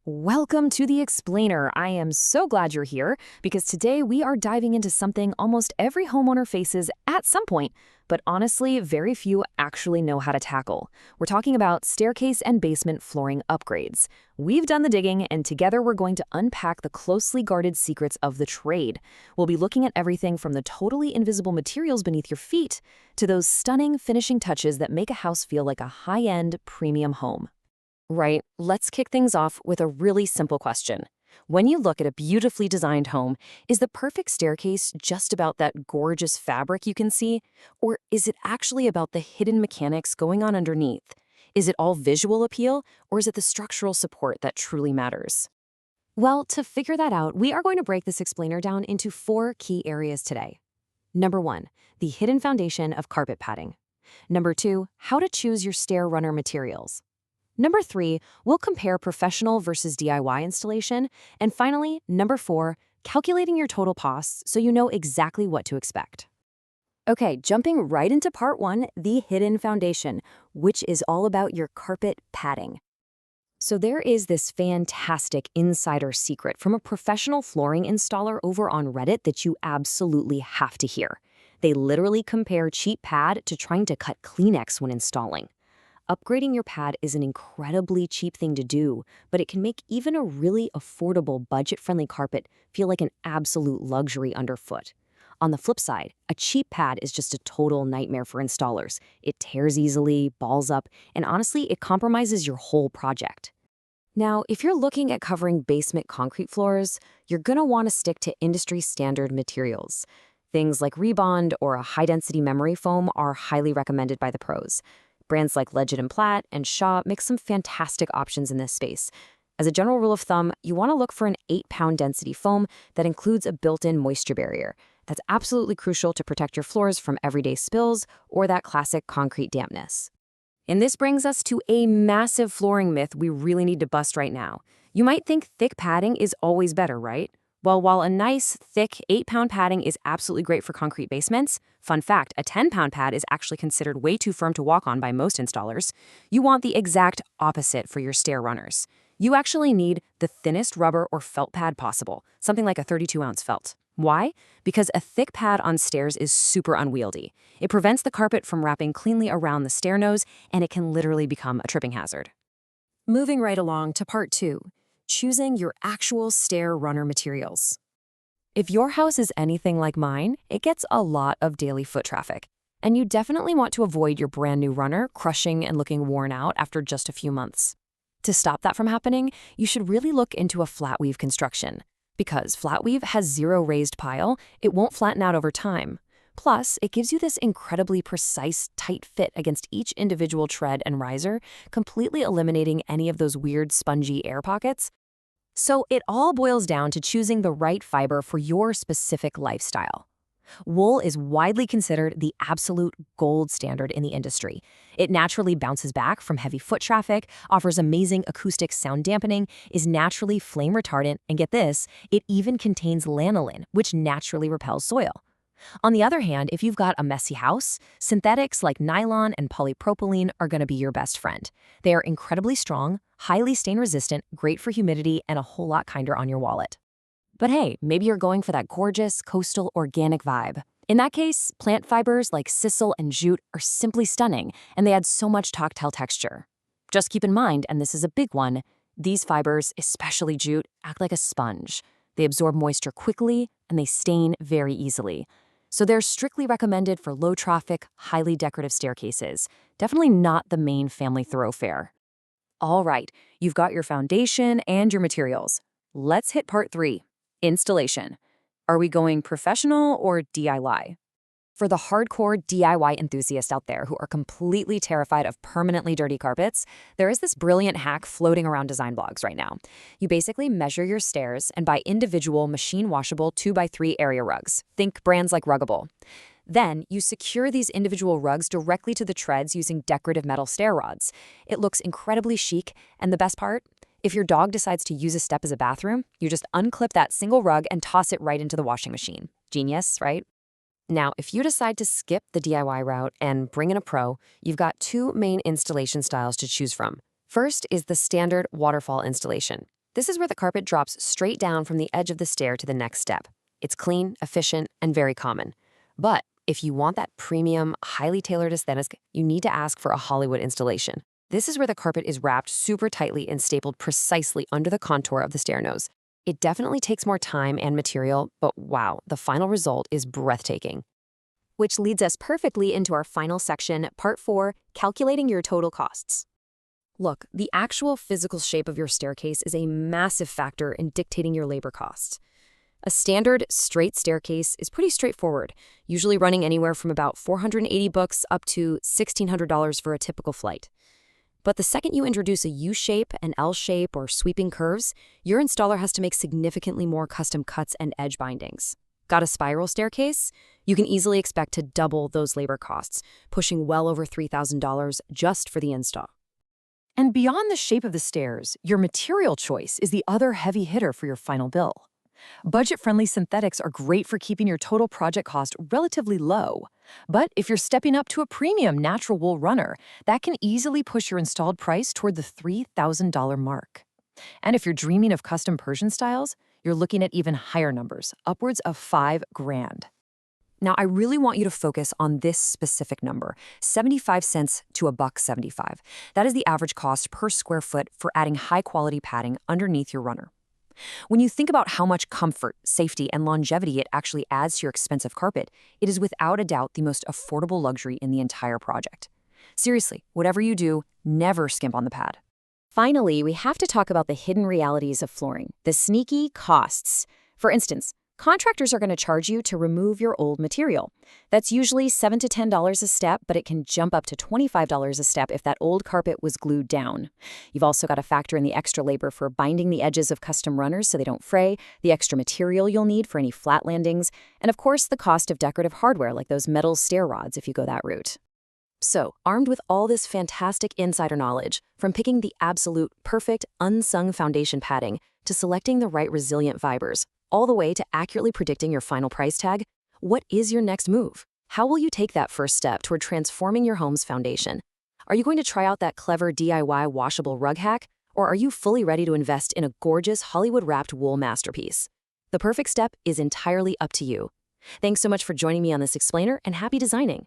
Welcome to the Explainer. I am so glad you're here because today we are diving into something almost every homeowner faces at some point, but honestly, very few actually know how to tackle. We're talking about staircase and basement flooring upgrades. We've done the digging, and together we're going to unpack the closely guarded secrets of the trade. We'll be looking at everything from the totally invisible materials beneath your feet to those stunning finishing touches that make a house feel like a high-end premium home. Right, let's kick things off with a really simple question. When you look at a beautifully designed home, is the perfect staircase just about that gorgeous fabric you can see? Or is it actually about the hidden mechanics going on underneath? Is it all visual appeal, or is it the structural support that truly matters? Well, to figure that out, we are going to break this explainer down into 4 key areas today. Number 1, the hidden foundation of carpet padding. Number 2, how to choose your stair runner materials. Number 3, we'll compare professional versus DIY installation. And finally, number 4, calculating your total costs so you know exactly what to expect. Okay, jumping right into part 1, the hidden foundation, which is all about your carpet padding. So there is this fantastic insider secret from a professional flooring installer over on Reddit that you absolutely have to hear. They literally compare cheap pad to trying to cut Kleenex when installing. Upgrading your pad is an incredibly cheap thing to do, but it can make even a really affordable, budget-friendly carpet feel like an absolute luxury underfoot. On the flip side, a cheap pad is just a total nightmare for installers. It tears easily, balls up, and honestly, it compromises your whole project. Now, if you're looking at covering basement concrete floors, you're gonna want to stick to industry-standard materials. Things like Rebond or a high-density memory foam are highly recommended by the pros. Brands like Legend & Platt and Shaw make some fantastic options in this space. As a general rule of thumb, you want to look for an 8-pound density foam that includes a built-in moisture barrier. That's absolutely crucial to protect your floors from everyday spills or that classic concrete dampness. And this brings us to a massive flooring myth we really need to bust right now. You might think thick padding is always better, right? Well, while a nice, thick 8-pound padding is absolutely great for concrete basements, fun fact, a 10-pound pad is actually considered way too firm to walk on by most installers, you want the exact opposite for your stair runners. You actually need the thinnest rubber or felt pad possible, something like a 32-ounce felt. Why? Because a thick pad on stairs is super unwieldy. It prevents the carpet from wrapping cleanly around the stair nose, and it can literally become a tripping hazard. Moving right along to part 2. Choosing your actual stair runner materials. If your house is anything like mine, it gets a lot of daily foot traffic, and you definitely want to avoid your brand new runner crushing and looking worn out after just a few months. To stop that from happening, you should really look into a flat weave construction. Because flat weave has zero raised pile, it won't flatten out over time. Plus, it gives you this incredibly precise, tight fit against each individual tread and riser, completely eliminating any of those weird spongy air pockets. So it all boils down to choosing the right fiber for your specific lifestyle. Wool is widely considered the absolute gold standard in the industry. It naturally bounces back from heavy foot traffic, offers amazing acoustic sound dampening, is naturally flame retardant, and get this, it even contains lanolin, which naturally repels soil. On the other hand, if you've got a messy house, synthetics like nylon and polypropylene are going to be your best friend. They are incredibly strong, highly stain-resistant, great for humidity, and a whole lot kinder on your wallet. But hey, maybe you're going for that gorgeous, coastal, organic vibe. In that case, plant fibers like sisal and jute are simply stunning, and they add so much tactile texture. Just keep in mind, and this is a big one, these fibers, especially jute, act like a sponge. They absorb moisture quickly, and they stain very easily. So they're strictly recommended for low-traffic, highly decorative staircases. Definitely not the main family thoroughfare. All right, you've got your foundation and your materials. Let's hit part 3, installation. Are we going professional or DIY? For the hardcore DIY enthusiasts out there who are completely terrified of permanently dirty carpets, there is this brilliant hack floating around design blogs right now. You basically measure your stairs and buy individual machine-washable 2x3 area rugs. Think brands like Ruggable. Then, you secure these individual rugs directly to the treads using decorative metal stair rods. It looks incredibly chic, and the best part? If your dog decides to use a step as a bathroom, you just unclip that single rug and toss it right into the washing machine. Genius, right? Now, if you decide to skip the DIY route and bring in a pro, you've got 2 main installation styles to choose from. First is the standard waterfall installation. This is where the carpet drops straight down from the edge of the stair to the next step. It's clean, efficient, and very common. But if you want that premium, highly tailored aesthetic, you need to ask for a Hollywood installation. This is where the carpet is wrapped super tightly and stapled precisely under the contour of the stair nose. It definitely takes more time and material, but wow, the final result is breathtaking. Which leads us perfectly into our final section, Part 4, Calculating Your Total Costs. Look, the actual physical shape of your staircase is a massive factor in dictating your labor costs. A standard, straight staircase is pretty straightforward, usually running anywhere from about $480 up to $1,600 for a typical flight. But the second you introduce a U-shape, an L-shape, or sweeping curves, your installer has to make significantly more custom cuts and edge bindings. Got a spiral staircase? You can easily expect to double those labor costs, pushing well over $3,000 just for the install. And beyond the shape of the stairs, your material choice is the other heavy hitter for your final bill. Budget-friendly synthetics are great for keeping your total project cost relatively low. But if you're stepping up to a premium natural wool runner, that can easily push your installed price toward the $3,000 mark. And if you're dreaming of custom Persian styles, you're looking at even higher numbers, upwards of $5,000. Now, I really want you to focus on this specific number, 75 cents to $1.75. That is the average cost per square foot for adding high-quality padding underneath your runner. When you think about how much comfort, safety, and longevity it actually adds to your expensive carpet, it is without a doubt the most affordable luxury in the entire project. Seriously, whatever you do, never skimp on the pad. Finally, we have to talk about the hidden realities of flooring, the sneaky costs. For instance, contractors are going to charge you to remove your old material. That's usually $7 to $10 a step, but it can jump up to $25 a step if that old carpet was glued down. You've also got to factor in the extra labor for binding the edges of custom runners so they don't fray, the extra material you'll need for any flat landings, and of course the cost of decorative hardware like those metal stair rods if you go that route. So, armed with all this fantastic insider knowledge, from picking the absolute perfect unsung foundation padding to selecting the right resilient fibers, all the way to accurately predicting your final price tag, what is your next move? How will you take that first step toward transforming your home's foundation? Are you going to try out that clever DIY washable rug hack, or are you fully ready to invest in a gorgeous Hollywood-wrapped wool masterpiece? The perfect step is entirely up to you. Thanks so much for joining me on this explainer, and happy designing!